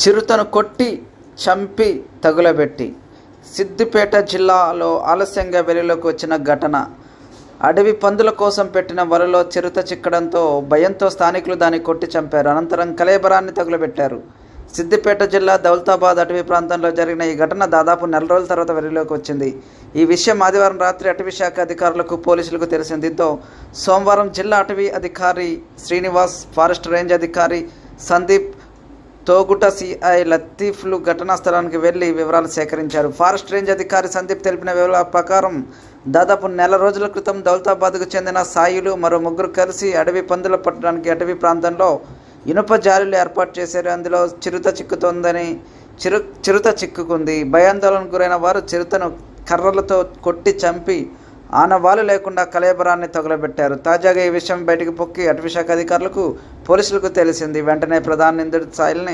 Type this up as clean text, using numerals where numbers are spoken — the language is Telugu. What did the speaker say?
చిరుతను కొట్టి చంపి తగులబెట్టి సిద్దిపేట జిల్లాలో ఆలస్యంగా వెలుగులోకి వచ్చిన ఘటన. అడవి పందుల కోసం పెట్టిన వలలో చిరుత చిక్కడంతో భయంతో స్థానికులు దాన్ని కొట్టి చంపారు. అనంతరం కళేబరాన్ని తగులబెట్టారు. సిద్దిపేట జిల్లా దౌలతాబాద్ అటవీ ప్రాంతంలో జరిగిన ఈ ఘటన దాదాపు నెల రోజుల తర్వాత వెలుగులోకి వచ్చింది. ఈ విషయం ఆదివారం రాత్రి అటవీ శాఖ అధికారులకు, పోలీసులకు తెలిసింది. దీంతో సోమవారం జిల్లా అటవీ అధికారి శ్రీనివాస్, ఫారెస్ట్ రేంజ్ అధికారి సందీప్, తోగుట సిఐ లతీఫ్లు ఘటనా స్థలానికి వెళ్లి వివరాలు సేకరించారు. ఫారెస్ట్ రేంజ్ అధికారి సందీప్ తెలిపిన వివరాల ప్రకారం దాదాపు నెల రోజుల క్రితం దౌలతాబాద్కు చెందిన సాయులు మరో ముగ్గురు కలిసి అడవి పందుల పట్టడానికి అటవీ ప్రాంతంలో ఇనుప జాలీలు ఏర్పాటు చేశారు. అందులో చిరుత చిక్కుకుంది. భయాందోళనకు గురైన వారు చిరుతను కర్రలతో కొట్టి చంపి ఆనవాలు లేకుండా కళేబరాన్ని తగులబెట్టారు. తాజాగా ఈ విషయం బయటకు పొక్కి అటవీశాఖ అధికారులకు, పోలీసులకు తెలిసింది. వెంటనే ప్రధాన నిందితుడు సాయిల్ని